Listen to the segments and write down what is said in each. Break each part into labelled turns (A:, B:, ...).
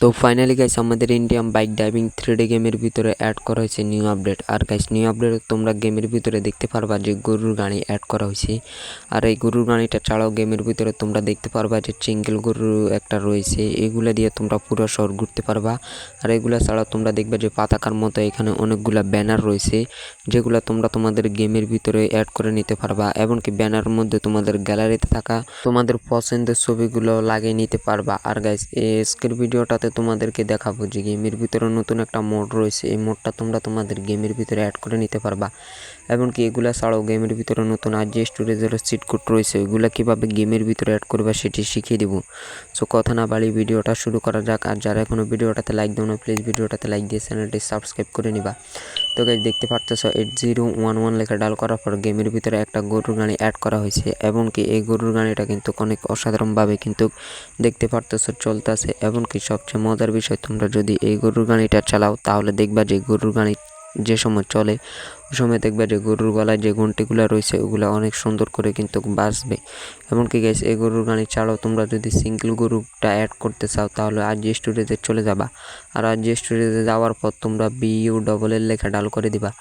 A: তো finally guys আমাদের Indian bike driving 3D গেমের ভিতরে অ্যাড করা হয়েছে নিউ আপডেট। আর গাইস নিউ আপডেট তোমরা গেমের ভিতরে দেখতে পারবা যে গরুর গাড়ি অ্যাড করা হয়েছে। আর এই গরুর গাড়িটা ছাড়াও গেমের ভিতরে তোমরা দেখতে পারবা যে সিঙ্গেল গরু একটা রয়েছে, এগুলা দিয়ে তোমরা পুরো শহর ঘুরতে পারবা। আর এগুলা ছাড়াও তোমরা দেখবা যে পতাকার মতো এখানে অনেকগুলা ব্যানার রয়েছে, যেগুলো তোমরা তোমাদের গেমের ভিতরে অ্যাড করে নিতে পারবা। এমনকি ব্যানারের মধ্যে তোমাদের গ্যালারিতে থাকা তোমাদের পছন্দের ছবিগুলো লাগিয়ে নিতে পারবা। আর গাইস আজকের ভিডিওটাতে তোমাদেরকে দেখাবো যে গেমের ভিতরে নতুন একটা মোড রয়েছে, এই মোডটা তোমরা তোমাদের গেমের ভিতরে অ্যাড করে নিতে পারবা। এমনকি এগুলা ছাড়াও গেমের ভিতরে নতুন আর যে স্টোরেজের চিট কোড রয়েছে ওইগুলো কীভাবে গেমের ভিতরে অ্যাড করবা সেটি শিখিয়ে দেবো। সো কথা না বাড়ি ভিডিওটা শুরু করা যাক। আর যারা এখনও ভিডিওটাতে লাইক দাও না প্লিজ ভিডিওটাতে লাইক দিয়ে চ্যানেলটি সাবস্ক্রাইব করে নিবা। তো গাইস দেখতে পারতেছো 8011 লেখা ডাল করার পর গেমের ভিতরে একটা গরুর গাড়ি অ্যাড করা হয়েছে। এমনকি এই গরুর গাড়িটা কিন্তু অনেক অসাধারণভাবে কিন্তু দেখতে পারতেছো চলতেছে। এমনকি সবচেয়ে মজার বিষয়, তোমরা যদি এই গরুর গাড়িটা চালাও তাহলে দেখবা যে গরুর গাড়ি যে সময় চলে ওই সময় দেখবা যে গরুর গলায় যে ঘন্টিগুলো রয়েছে ওগুলো অনেক সুন্দর করে কিন্তু বাজবে। এমনকি গাইস এই গরুর গাড়ি ছাড়াও তোমরা যদি সিঙ্গেল গরুটা অ্যাড করতে চাও তাহলে আর জি স্টোরেজে চলে যাবা। আর আর জি স্টোরেজে যাওয়ার পর তোমরা BULL লেখা ডাল করে দিবা।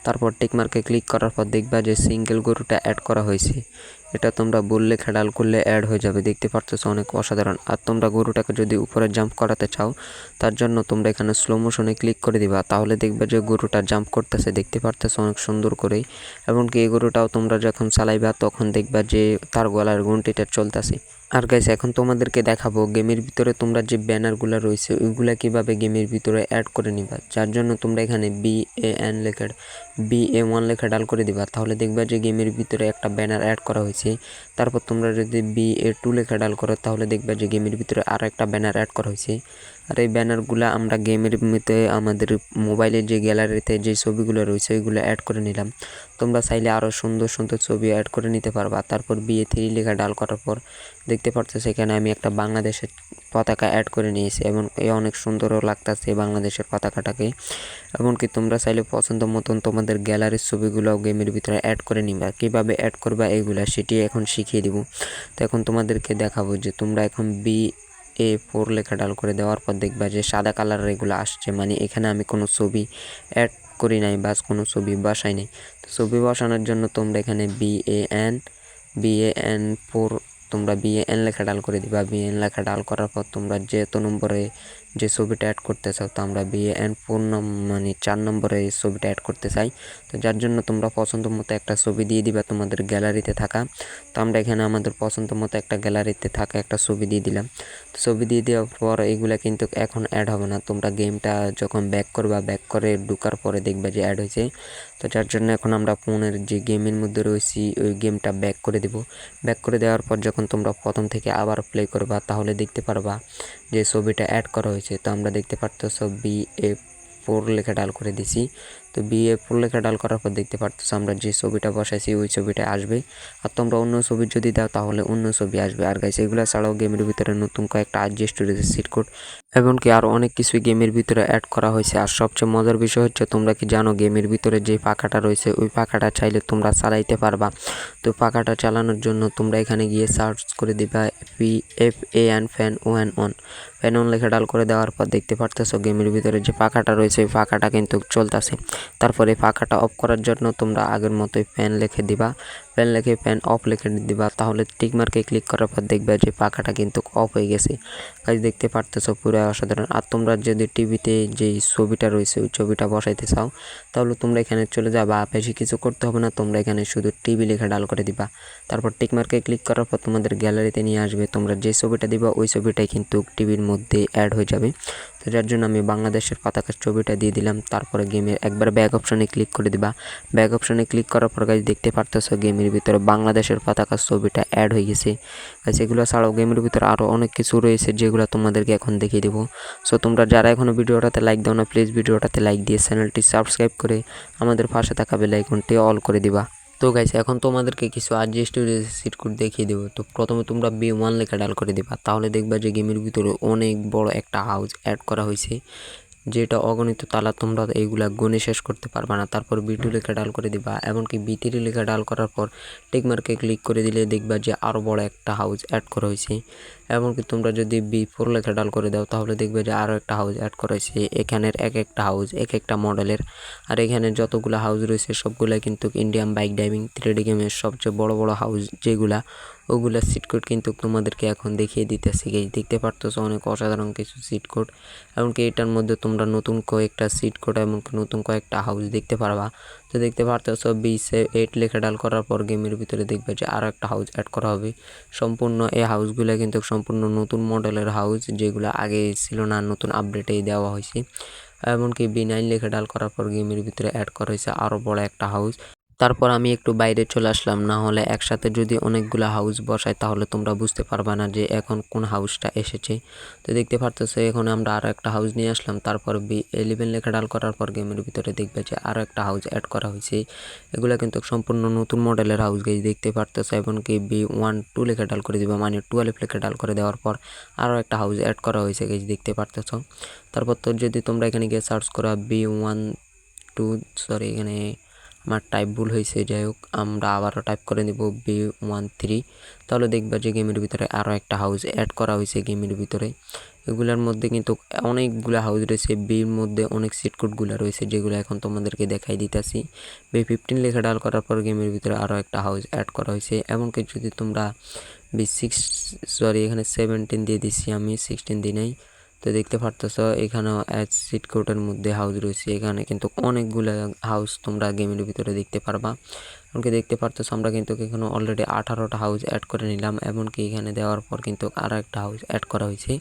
A: তারপর টিকমার্কে ক্লিক করার পর দেখবা যে সিঙ্গেল গরুটা অ্যাড করা হয়েছে। এটা তোমরা বললে খেডাল করলে অ্যাড হয়ে যাবে, দেখতে পারতেছো অনেক অসাধারণ। আর তোমরা গরুটাকে যদি উপরে জাম্প করাতে চাও তার জন্য তোমরা এখানে স্লো মোশনে ক্লিক করে দিবা, তাহলে দেখবে যে গরুটা জাম্প করতেছে, দেখতে পারতেছো অনেক সুন্দর করে। এমনকি এই গরুটাও তোমরা যখন চালাইবা তখন দেখবা যে তার গলার ঘন্টিটা চলতেছে। আর গাইস এখন তোমাদেরকে দেখাবো গেমের ভিতরে তোমরা যে ব্যানারগুলো রয়েছে ওইগুলা কিভাবে গেমের ভিতরে অ্যাড করে নিবা। যার জন্য তোমরা এখানে BA1 লেখা ডাল করে দিবা, তাহলে দেখবা যে গেমের ভিতরে একটা ব্যানার অ্যাড করা হয়েছে। তারপর তোমরা যদি BA2 লেখা ডাল করো তাহলে দেখবা যে গেমের ভিতরে আরও একটা ব্যানার অ্যাড করা হয়েছে। আর এই ব্যানারগুলো আমরা গেমের মধ্যে আমাদের মোবাইলের যে গ্যালারিতে যে ছবিগুলো রয়েছে ওইগুলো অ্যাড করে নিলাম। তোমরা চাইলে আরও সুন্দর সুন্দর ছবি অ্যাড করে নিতে পারবা। তারপর BA3 লেখা ডাল করার পর দেখতে পারছো সেখানে আমি একটা বাংলাদেশের পতাকা অ্যাড করে নিয়েছি এবং অনেক সুন্দরও লাগতেছে বাংলাদেশের পতাকাটাকে। এমনকি তোমরা চাইলে পছন্দ মতন তোমাদের গ্যালারির ছবিগুলো গেমের ভিতরে অ্যাড করে নিবা। কীভাবে অ্যাড করবা এইগুলা সেটি এখন শিখিয়ে দিব। তো এখন তোমাদেরকে দেখাবো যে তোমরা এখন BA4 লেখা ডাল করে দেওয়ার পর দেখবা যে সাদা কালারের এগুলো আসছে, মানে এখানে আমি কোনো ছবি অ্যাড করি নাই বা কোনো ছবি বসাই নাই। তো ছবি বসানোর জন্য তোমরা এখানে BAN4 তোমরা BAN লেখা ডাল করে দিবা। BAN লেখা ডাল করার পর তোমরা যেহেতু নম্বরে যে ছবিটা অ্যাড করতে চাও তো আমরা BAN4 মানে 4 নম্বরে এই ছবিটা অ্যাড করতে চাই। তো যার জন্য তোমরা পছন্দ মতো একটা ছবি দিয়ে দিবা তোমাদের গ্যালারিতে থাকা। তো আমরা এখানে আমাদের পছন্দ মতো একটা গ্যালারিতে থাকা একটা ছবি দিয়ে দিলাম। তো ছবি দিয়ে দেওয়ার পর এগুলা কিন্তু এখন অ্যাড হবে না, তোমরা গেমটা যখন ব্যাক করবা ব্যাক করে ঢুকার পরে দেখবা যে অ্যাড হয়েছে। তো যার জন্য এখন আমরা ফোনের যে গেমের মধ্যে রয়েছি ওই গেমটা ব্যাক করে দেব। ব্যাক করে দেওয়ার পর যখন তোমরা প্রথম থেকে আবার প্লে করবা তাহলে দেখতে পারবা যে ছবিটা অ্যাড করা হয়েছে। তো আমরা দেখতে পারতেছো BA4 লেখা ডাল করে দিছি। তো BA4 লেখা ডাল করার পর দেখতে পারতেছো আমরা যে ছবিটা বসাইছি ওই ছবিটা আসবে। আর তোমরা অন্য ছবি যদি দাও তাহলে অন্য ছবি আসবে। আর গাইস এগুলো ছাড়াও গেমের ভিতরে নতুন কয়েকটা RG স্টোরেজের সিট কোড এমনকি আরও অনেক কিছুই গেমের ভিতরে অ্যাড করা হয়েছে। আর সবচেয়ে মজার বিষয় হচ্ছে তোমরা কি জানো গেমের ভিতরে যে পাখাটা রয়েছে ওই পাখাটা চাইলে তোমরা চালাইতে পারবা। তো পাখাটা চালানোর জন্য তোমরা এখানে গিয়ে সার্চ করে দিবা FAN ফ্যান অন লেখা ডাল করে দেওয়ার পর দেখতে পারতেছো গেমের ভিতরে যে পাখাটা রয়েছে ওই পাখাটা কিন্তু চলতেছে। তারপরে পাখাটা অফ করার জন্য তোমরা আগের মতোই ফ্যান লিখে দিবা, ফ্যান লিখে ফ্যান অফ লিখে দিবা, তাহলে টিকমার্কে ক্লিক করার পর দেখবে যে পাখাটা কিন্তু অফ হয়ে গেছে। গাইস দেখতে পারতেছো পুরো অসাধারণ। আর তোমরা যদি টিভিতে যেই ছবিটা রয়েছে ওই ছবিটা বসাইতে চাও তাহলে তোমরা এখানে চলে যাবা, বেশি কিছু করতে হবে না, তোমরা এখানে শুধু টিভি লেখা ডাল করে দিবা। তারপর টিকমার্কে ক্লিক করার পর তোমাদের গ্যালারিতে নিয়ে আসবে, তোমরা যে ছবিটা দিবা ওই ছবিটাই কিন্তু টিভির মধ্যে অ্যাড হয়ে যাবে। তো যার জন্য আমি বাংলাদেশের পতাকার ছবিটা দিয়ে দিলাম। তারপরে গেমের একবার ব্যাক অপশনে ক্লিক করে দিবা। ব্যাক অপশনে ক্লিক করার পর গাইস দেখতে পারতেছো গেমের ভিতরে বাংলাদেশের পতাকার ছবিটা অ্যাড হয়ে গেছে। গাইস এগুলো ছাড়াও গেমের ভিতরে আরও অনেক কিছু রয়েছে যেগুলো তোমাদেরকে এখন দেখিয়ে দেবো। সো তোমরা যারা এখনও ভিডিওটাতে লাইক দাও না প্লিজ ভিডিওটাতে লাইক দিয়ে চ্যানেলটি সাবস্ক্রাইব করে আমাদের পাশে থাকা বেল আইকনটি অল করে দিবা। তো গাইস এখন তোমাদেরকে কিছু RG স্টোরেজ সিট কোড দেখিয়ে দেবো। তো প্রথমে তোমরা B1 লেখা ডাল করে দিবা, তাহলে দেখবা যে গেমের ভিতরে অনেক বড় একটা হাউস অ্যাড করা হয়েছে। যেটা অগণিত তালা, তোমরা এইগুলা গুণে শেষ করতে পারবা না। তারপর B2 লেখা ডাল করে দিবা, এমনকি B3 লেখা ডাল করার পর টিকমার্কে ক্লিক করে দিলে দেখবা যে আরও বড় একটা হাউস অ্যাড করা হয়েছে। এমনকি তোমরা যদি B4 লেখা ডাল করে দাও তাহলে দেখবে যে আরও একটা হাউস অ্যাড করা হয়েছে। এখানের এক একটা হাউস এক একটা মডেলের, আর এখানে যতগুলো হাউস রয়েছে সবগুলাই কিন্তু ইন্ডিয়ান বাইক ড্রাইভিং 3D গেমের সবচেয়ে বড় বড় হাউস যেগুলা, ওগুলা সিট কোড কিন্তু তোমাদেরকে এখন দেখিয়ে দিতেছি। গাইস দেখতে পারতেছো অনেক অসাধারণ কিছু সিট কোড, এমনকি এটার মধ্যে তোমরা নতুন কয়েকটা সিট কোড এবং নতুন কয়েকটা হাউস দেখতে পারবা। তো দেখতে পারতেছো B8 লেখা ডাল করার পর গেমের ভিতরে দেখবে যে আরও একটা হাউস অ্যাড করা হবে। সম্পূর্ণ এই হাউসগুলো কিন্তু সম্পূর্ণ নতুন মডেলের হাউস, যেগুলো আগে ছিল না, নতুন আপডেটেই দেওয়া হয়েছে। এমনকি B9 লেখা ডাল করার পর গেমের ভিতরে অ্যাড করা হয়েছে আরও বড় একটা হাউস। তারপর আমি একটু বাইরে চলে আসলাম, না হলে একসাথে যদি অনেকগুলো হাউস বসাই তাহলে তোমরা বুঝতে পারবা না যে এখন কোন হাউসটা এসেছে। তো দেখতে পারতেছো এখন আমরা আরও একটা হাউস নিয়ে আসলাম। তারপর B11 লেখা ডাল করার পর গেমের ভিতরে দেখবে যে আরও একটা হাউস অ্যাড করা হয়েছে। এগুলো কিন্তু সম্পূর্ণ নতুন মডেলের হাউস গাইজ দেখতে পারতেছো। এমনকি B12 লেখা ডাল করে দিবা, মানে 12 লেখা ডাল করে দেওয়ার পর আরও একটা হাউস অ্যাড করা হয়েছে গাইজ দেখতে পারতেছো। তারপর তো যদি তোমরা এখানে গিয়ে সার্চ করা B12, এখানে আমার টাইপ ভুল হয়েছে, যাই হোক আমরা আবারও টাইপ করে নেব B13, তাহলে দেখবা যে গেমের ভিতরে আরও একটা হাউস অ্যাড করা হয়েছে গেমের ভিতরে। এগুলার মধ্যে কিন্তু অনেকগুলো হাউস রয়েছে, বির মধ্যে অনেক সিটকোডগুলো রয়েছে যেগুলো এখন তোমাদেরকে দেখাই দিতেছি। B15 লেখা ডাল করার পর গেমের ভিতরে আরও একটা হাউস অ্যাড করা হয়েছে। এমনকি যদি তোমরা এখানে 17 দিয়ে দিচ্ছি, আমি 16 দিই নাই। তো দেখতে পারতেছ এখানেও সিট কোডের মধ্যে হাউস রয়েছে, এখানে কিন্তু অনেকগুলো হাউস তোমরা গেমের ভিতরে দেখতে পারবা। এমনকি দেখতে পারতেছ আমরা কিন্তু এখানে অলরেডি 18টা হাউস অ্যাড করে নিলাম, এমনকি এখানে দেওয়ার পর কিন্তু আরও একটা হাউস অ্যাড করা হয়েছে।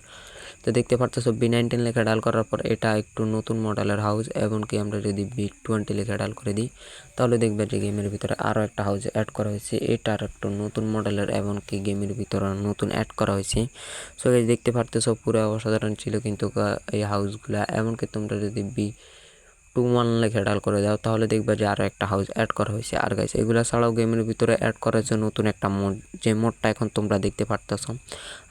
A: তো দেখতে পারতেছ B19 লেখা ডাল করার পর এটা একটু নতুন মডেলের হাউস, এমনকি আমরা যদি B20 লেখা ডাল করে দিই তাহলে দেখবে যে গেমের ভিতরে আরও একটা হাউস অ্যাড করা হয়েছে। এটার একটু নতুন মডেলের, এমনকি গেমের ভিতরে নতুন অ্যাড করা হয়েছে। সো দেখতে পারতেছ পুরো অসাধারণ ছিল কিন্তু এই হাউসগুলা। এমনকি তোমরা যদি B21 লেখা ডাল করে দাও তাহলে দেখবে যে আরও একটা হাউস অ্যাড করা হয়েছে। আর গাইস এগুলা ছাড়াও গেমের ভিতরে অ্যাড করা হয়েছে নতুন একটা মোড, যে মোডটা এখন তোমরা দেখতে পারতেছ।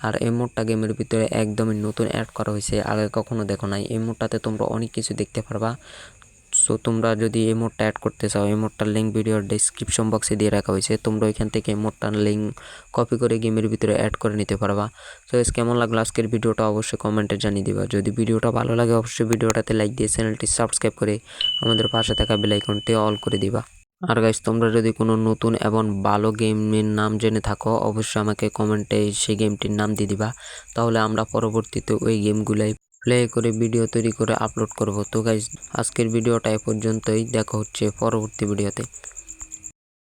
A: আর এই মোডটা গেমের ভিতরে একদমই নতুন অ্যাড করা হয়েছে, আগে কখনো দেখো নাই। এই মোডটাতে তোমরা অনেক কিছু দেখতে পারবা। সো তোমরা যদি এই মোডটা অ্যাড করতে চাও, এই মোডটার লিঙ্ক ভিডিওর ডেসক্রিপশন বক্সে দিয়ে রাখা হয়েছে, তোমরা ওইখান থেকে এই মোডটার লিঙ্ক কপি করে গেমের ভিতরে অ্যাড করে নিতে পারবা। সো কেমন লাগলো আজকের ভিডিওটা অবশ্যই কমেন্টে জানিয়ে দিবা। যদি ভিডিওটা ভালো লাগে অবশ্যই ভিডিওটাতে লাইক দিয়ে চ্যানেলটি সাবস্ক্রাইব করে আমাদের পাশে থাকা বেল আইকনটি অল করে দিবা। আর গাইস তোমরা যদি কোনো নতুন এবং ভালো গেমের নাম জেনে থাকো অবশ্যই আমাকে কমেন্টে সেই গেমটির নাম দিয়ে দিবা, তাহলে আমরা পরবর্তীতে ওই গেমগুলাই প্লে করে ভিডিও তৈরি করে আপলোড করব। তো গাইস আজকের ভিডিওটা এ পর্যন্তই, দেখা হচ্ছে পরবর্তী ভিডিওতে।